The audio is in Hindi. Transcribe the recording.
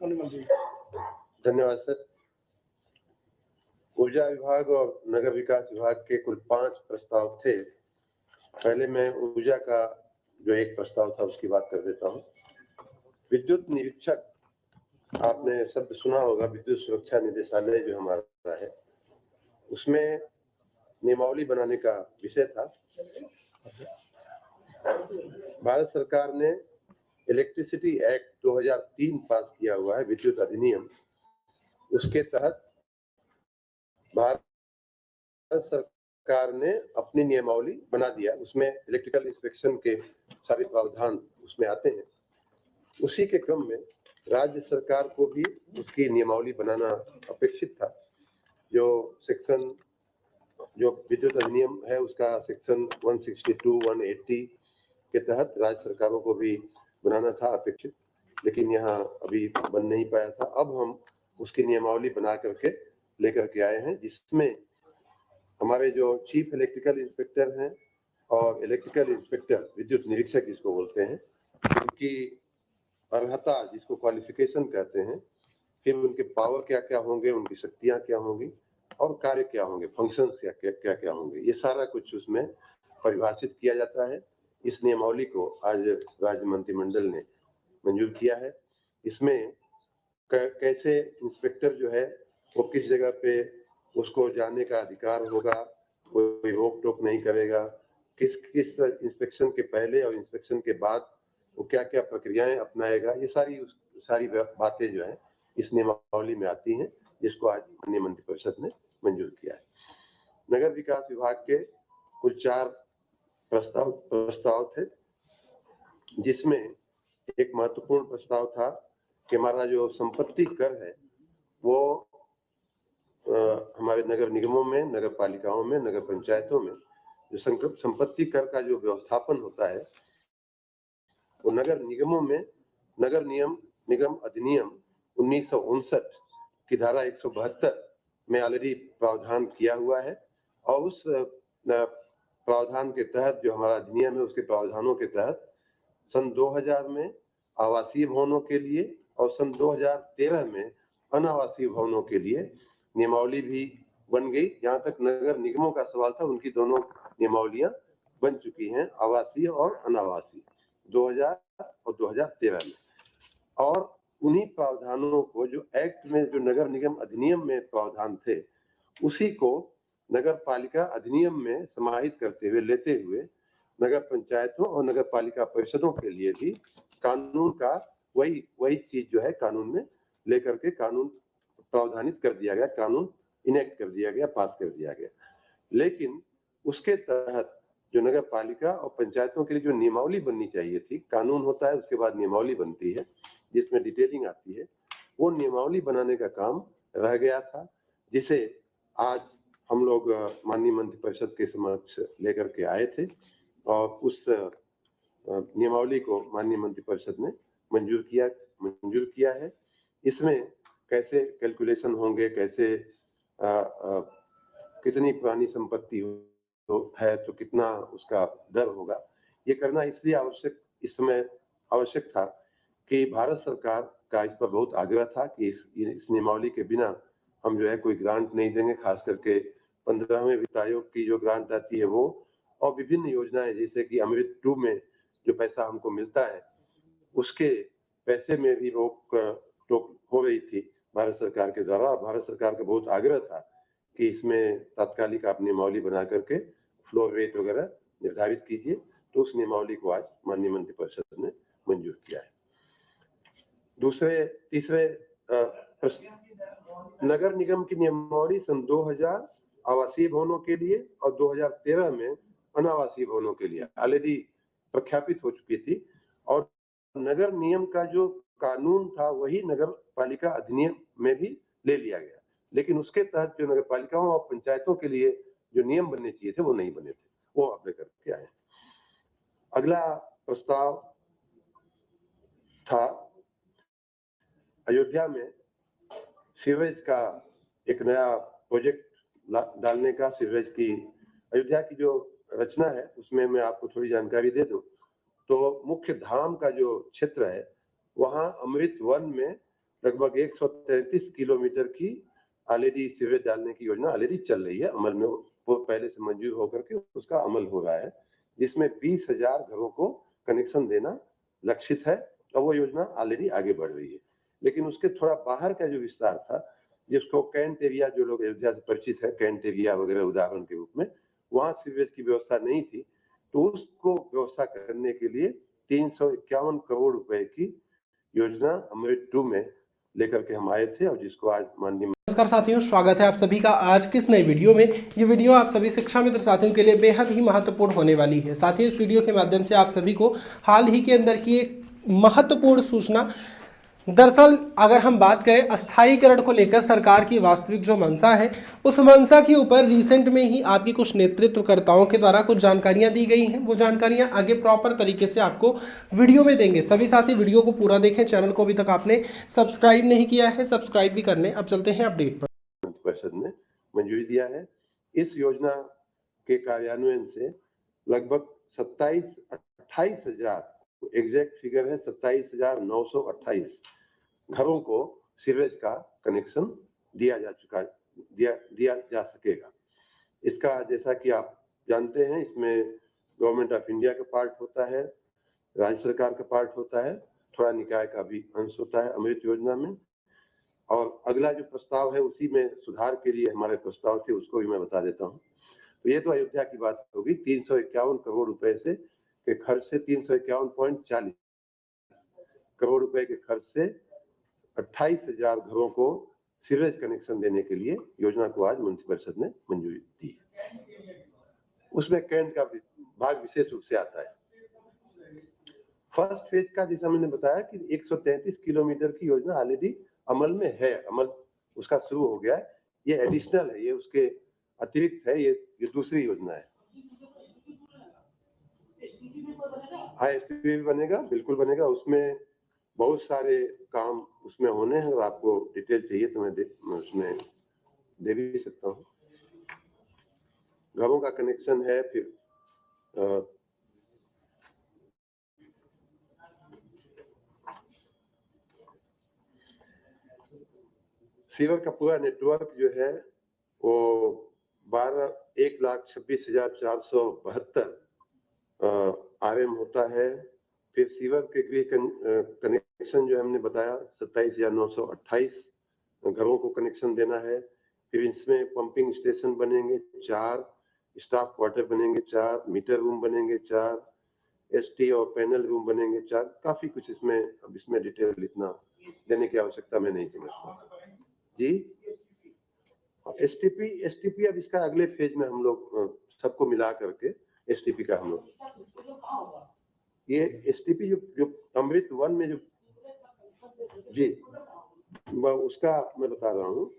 धन्यवाद सर। ऊर्जा विभाग और नगर विकास विभाग के कुल 5 प्रस्ताव थे। पहले मैं ऊर्जा का जो एक प्रस्ताव था उसकी बात कर देता हूँ। विद्युत निरीक्षक, आपने शब्द सुना होगा, विद्युत सुरक्षा निदेशालय जो हमारा है, उसमें नियमावली बनाने का विषय था। भारत सरकार ने इलेक्ट्रिसिटी एक्ट 2003 पास किया हुआ है, विद्युत अधिनियम। उसके तहत भारत सरकार ने अपनी नियमावली बना दिया। उसमें इलेक्ट्रिकल इंस्पेक्शन के सारे प्रावधान उसमें आते हैं। उसी के क्रम में राज्य सरकार को भी उसकी नियमावली बनाना अपेक्षित था। जो सेक्शन, जो विद्युत अधिनियम है उसका सेक्शन 162, 180 के तहत राज्य सरकारों को भी बनाना था अपेक्षित, लेकिन यहाँ अभी बन नहीं पाया था। अब हम उसकी नियमावली बना करके लेकर के आए हैं, जिसमें हमारे जो चीफ इलेक्ट्रिकल इंस्पेक्टर हैं और इलेक्ट्रिकल इंस्पेक्टर, विद्युत निरीक्षक जिसको बोलते हैं, उनकी अर्हता, जिसको क्वालिफिकेशन कहते हैं, फिर उनके पावर क्या क्या होंगे, उनकी शक्तियां क्या होंगी और कार्य क्या होंगे, फंक्शंस क्या क्या होंगे, ये सारा कुछ उसमें परिभाषित किया जाता है। इस नियमावली को आज राज्य मंत्रिमंडल ने मंजूर किया है। इसमें कैसे इंस्पेक्टर जो है वो किस जगह पे उसको जाने का अधिकार होगा, कोई रोक टोक नहीं करेगा, किस किस इंस्पेक्शन के पहले और इंस्पेक्शन के बाद वो क्या क्या प्रक्रियाएं अपनाएगा, ये सारी बातें जो है इस नियमावली में आती हैं, जिसको आज माननीय मंत्रिपरिषद ने मंजूर किया है। नगर विकास विभाग के कुल 4 प्रस्ताव थे, जिसमें एक महत्वपूर्ण प्रस्ताव था कि हमारा जो संपत्ति कर है वो हमारे नगर निगमों में, नगर पालिकाओं में, नगर पंचायतों में जो संपत्ति कर का जो व्यवस्थापन होता है वो नगर निगमों में नगर निगम अधिनियम 1959 की धारा 172 में ऑलरेडी प्रावधान किया हुआ है। और उस प्रावधान के तहत जो हमारा अधिनियम है, उसके प्रावधानों के तहत सन 2000 में आवासीय भवनों के लिए और सन 2013 में अनावासीय भवनों के लिए नियमावली भी बन गई। जहां तक नगर निगमों का सवाल था, उनकी दोनों नियमावलियां बन चुकी हैं, आवासीय और अनावासीय, 2000 और 2013 में। और उन्हीं प्रावधानों को जो एक्ट में, जो नगर निगम अधिनियम में प्रावधान थे, उसी को नगर पालिका अधिनियम में समाहित करते हुए, लेते हुए नगर पंचायतों और नगर पालिका परिषदों के लिए भी कानून का वही चीज जो है कानून में लेकर के कानून प्रावधानित कर दिया गया, कानून इनेक्ट कर दिया गया, पास कर दिया गया। लेकिन उसके तहत जो नगर पालिका और पंचायतों के लिए जो नियमावली बननी चाहिए थी, कानून होता है उसके बाद नियमावली बनती है जिसमें डिटेलिंग आती है, वो नियमावली बनाने का काम रह गया था, जिसे आज हम लोग माननीय मंत्रिपरिषद के समक्ष लेकर के आए थे और उस नियमावली को माननीय मंत्रिपरिषद ने मंजूर किया है। इसमें कैसे कैलकुलेशन होंगे, कैसे कितनी पुरानी संपत्ति है तो कितना उसका दर होगा, ये करना इसलिए इस समय आवश्यक था कि भारत सरकार का इस पर बहुत आग्रह था कि इस नियमावली के बिना हम जो है कोई ग्रांट नहीं देंगे। खास करके 15वें वित्त आयोग की जो ग्रांट आती है वो, और विभिन्न योजनाएं जैसे कि अमृत 2 में जो पैसा हमको मिलता है, उसके पैसे में भी रोक टोक हो रही थी भारत सरकार के द्वारा। भारत सरकार का बहुत आग्रह था कि इसमें तात्कालिक आप नियमावली बना करके फ्लोर रेट वगैरह निर्धारित कीजिए, तो उस नियमावली को आज माननीय मंत्रिपरिषद ने मंजूर किया है। तीसरे नगर निगम की नियमावली सन 2000 आवासीय भवनों के लिए और 2013 में अनावासीय भवनों के लिए ऑलरेडी प्रख्यापित हो चुकी थी, और नगर नियम का जो कानून था वही नगर पालिका अधिनियम में भी ले लिया गया, लेकिन उसके तहत जो नगर पालिकाओं और पंचायतों के लिए जो नियम बनने चाहिए थे वो नहीं बने थे, वो आप लेकर के आए। अगला प्रस्ताव था अयोध्या में सीवरेज का एक नया प्रोजेक्ट डालने का। सीवरेज की अयोध्या की जो रचना है उसमें मैं आपको थोड़ी जानकारी दे दूं तो मुख्य धाम का जो क्षेत्र है वहां अमृत वन में लगभग 133 किलोमीटर की ऑलरेडी सीवरेज डालने की योजना ऑलरेडी चल रही है, अमल में वो पहले से मंजूर होकर के उसका अमल हो रहा है, जिसमें 20,000 घरों को कनेक्शन देना लक्षित है और वो योजना ऑलरेडी आगे बढ़ रही है। लेकिन उसके थोड़ा बाहर का जो विस्तार था, जिसको कैंट एरिया, जो लोग अयोध्या से परिचित है, कैंट एरिया वगैरह उदाहरण के रूप में, वहां सीवरेज की व्यवस्था नहीं थी, तो उसको व्यवस्था करने के लिए 351 करोड़ रुपए की योजना अमृत 2 में लेकर के हम आए थे और जिसको आज माननीय। नमस्कार साथियों, स्वागत है आप सभी का आज किस नई वीडियो में। ये वीडियो आप सभी शिक्षा मित्र साथियों के लिए बेहद ही महत्वपूर्ण होने वाली है। साथियों, इस वीडियो के माध्यम से आप सभी को हाल ही के अंदर की एक महत्वपूर्ण सूचना, दरअसल अगर हम बात करें अस्थायीकरण को लेकर सरकार की वास्तविक जो मंशा है, उस मंशा के ऊपर रिसेंट में ही आपकी कुछ नेतृत्वकर्ताओं के द्वारा कुछ जानकारियां दी गई हैं। वो जानकारियां आगे प्रॉपर तरीके से आपको वीडियो में देंगे। सभी साथी वीडियो को पूरा देखें। चैनल को अभी तक आपने सब्सक्राइब नहीं किया है, सब्सक्राइब भी कर लें। अब चलते हैं अपडेट पर। परिषद ने मंजूरी दिया है। इस योजना के कार्यान्वयन से लगभग 28,000 एग्जैक्ट फिगर है, 27,928 घरों को सीवरेज का कनेक्शन दिया जा सकेगा। इसका जैसा कि आप जानते हैं, इसमें गवर्नमेंट ऑफ इंडिया का पार्ट होता है, राज्य सरकार का पार्ट होता है, थोड़ा निकाय का भी अंश होता है अमृत योजना में। और अगला जो प्रस्ताव है उसी में सुधार के लिए हमारे प्रस्ताव थे, उसको भी मैं बता देता हूँ। तो ये तो अयोध्या की बात होगी। 351 करोड़ रुपए से के खर्च से 351.40 करोड़ रुपए के खर्च से 28,000 घरों को सीवरेज कनेक्शन देने के लिए योजना को आज मंत्रिपरिषद ने मंजूरी दी है। उसमें कैंट का भाग विशेष रूप से आता है। फर्स्ट फेज का, जैसा मैंने बताया कि 133 किलोमीटर की योजना ऑलरेडी अमल में है, अमल उसका शुरू हो गया है। ये एडिशनल है, ये उसके अतिरिक्त है, ये दूसरी योजना है। हाँ, एसटीपी भी बनेगा, बिल्कुल बनेगा। उसमें बहुत सारे काम उसमें होने हैं, और आपको डिटेल चाहिए तो मैं उसमें दे भी सकता हूँ। घरों का कनेक्शन है, फिर सीवर का पूरा नेटवर्क जो है वो 1,26,472 आरएम होता है। फिर सीवर के गृह कनेक्शन जो हमने बताया 27,928 घरों को कनेक्शन देना है। फिर इसमें पंपिंग स्टेशन बनेंगे 4, स्टाफ क्वार्टर बनेंगे 4, मीटर रूम बनेंगे 4, एसटी और पैनल रूम बनेंगे 4। काफी कुछ इसमें, अब इसमें डिटेल इतना देने की आवश्यकता मैं नहीं समझता जी। एसटीपी अब इसका अगले फेज में हम लोग सबको मिला करके एसटीपी का हम लोग, ये एसटीपी जो अमृत 1 में जो जी उसका मैं बता रहा हूँ